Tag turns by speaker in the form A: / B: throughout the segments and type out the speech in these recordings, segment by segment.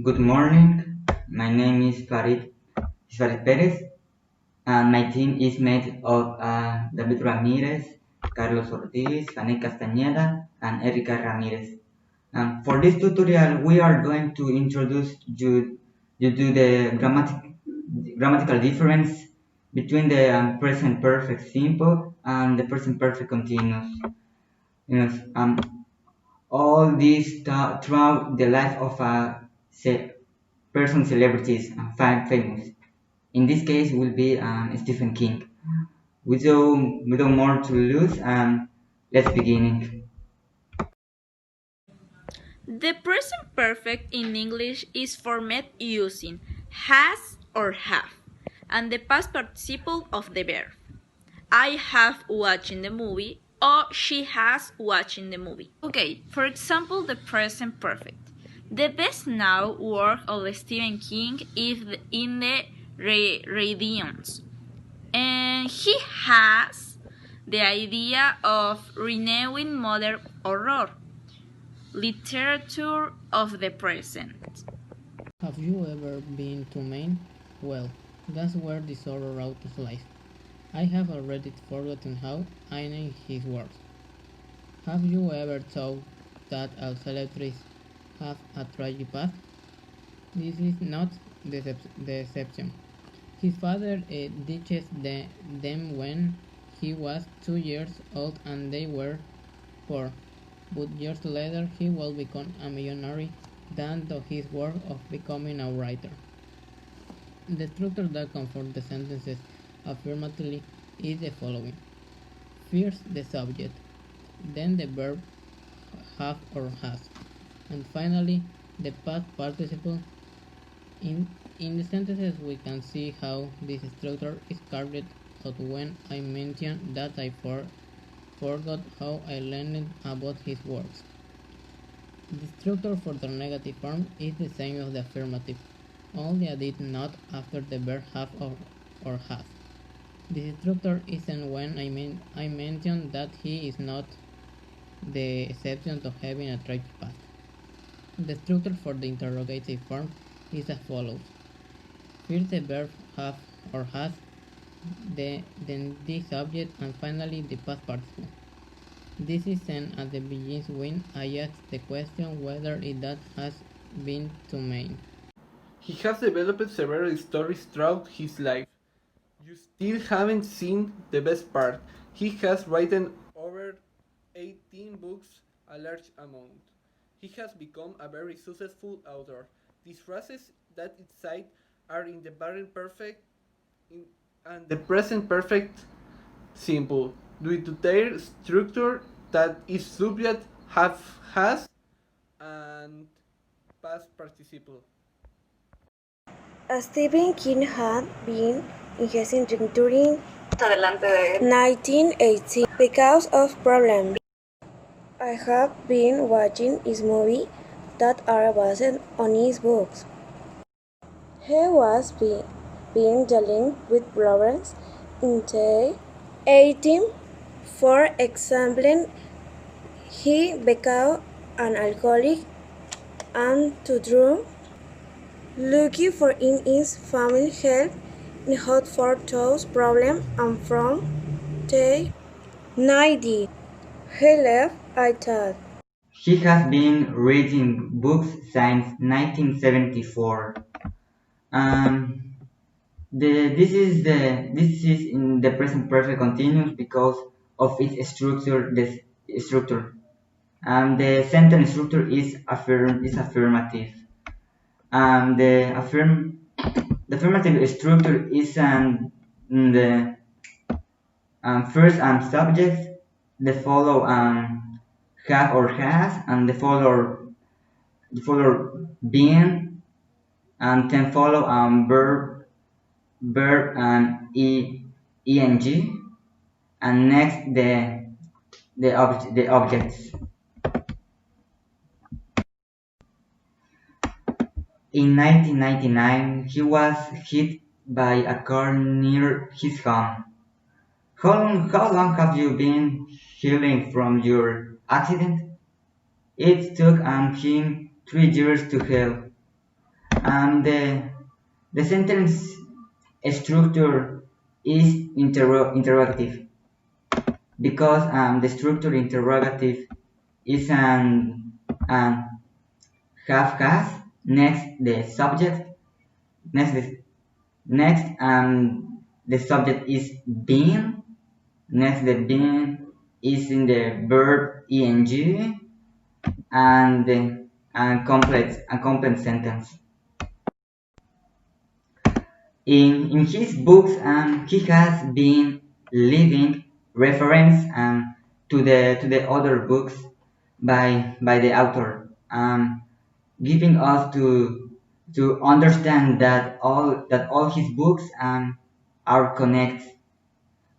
A: Good morning. My name is Farid Pérez, and my team is made of David Ramírez, Carlos Ortiz, Janney Castañeda, and Erika Ramírez. For this tutorial, we are going to introduce you to the grammatical difference between the present perfect simple and the present perfect continuous. Yes, all this throughout the life of a person celebrities famous. In this case, will be Stephen King. Without more to lose, let's begin.
B: The present perfect in English is formed using has or have and the past participle of the verb. I have watching the movie or she has watching the movie. Okay, for example, the present perfect. The best known work of Stephen King is in the Radiance, and he has the idea of renewing modern horror literature of the present.
C: Have you ever been to Maine? Well, that's where this horror wrote his life. I have already forgotten how I named his words. Have you ever thought that all celebrities have a tragic past? This is not the exception. His father ditched them when he was 2 years old and they were poor. But years later he will become a millionaire thanks to his work of becoming a writer. The structure that comforts the sentences affirmatively is the following. First the subject, then the verb have or has, and finally the past participle. In the sentences we can see how this structure is carried out when I mention that I forgot how I learned about his works. The structure for the negative form is the same as the affirmative, only a did not after the verb have or has. This structure isn't when I mention that he is not the exception to having a tragic past. The structure for the interrogative form is as follows. First the verb have or has, then the subject, and finally the past participle. This is sent at the beginning when I ask the question whether it that has been to Maine.
D: He has developed several stories throughout his life. You still haven't seen the best part. He has written over 18 books, a large amount. He has become a very successful author. These phrases that it cite are in the present perfect and the present perfect simple, due to their structure that is subject, have, has, and past participle.
E: Stephen King had been in his during 1918 because of problems. I have been watching his movie that are based on his books. He was being dealing with problems in the 18. For example, he became an alcoholic and to drink. Looking for in his family help in how for those problems and from the 90. He left, I thought.
A: He has been reading books since 1974. Um, this is in the present perfect continuous because of its structure. The structure. The sentence structure is affirmative. The affirmative structure is the first subject, the follow have or has, and the follow being, and then follow verb and eng, and next the objects. In 1999, he was hit by a car near his home. How long have you been healing from your accident? It took him 3 years to hell. The sentence structure is interrogative because the structure interrogative is an have has next the subject next the, next the subject is being next the being is in the verb ing and complex sentence. In his books, he has been leaving reference to the other books by the author, giving us to understand that all his books are connected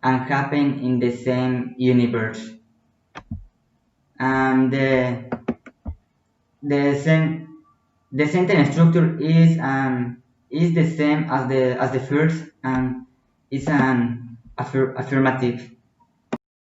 A: and happen in the same universe. The the sen- the sentence structure is the same as the first, and it's an affirmative.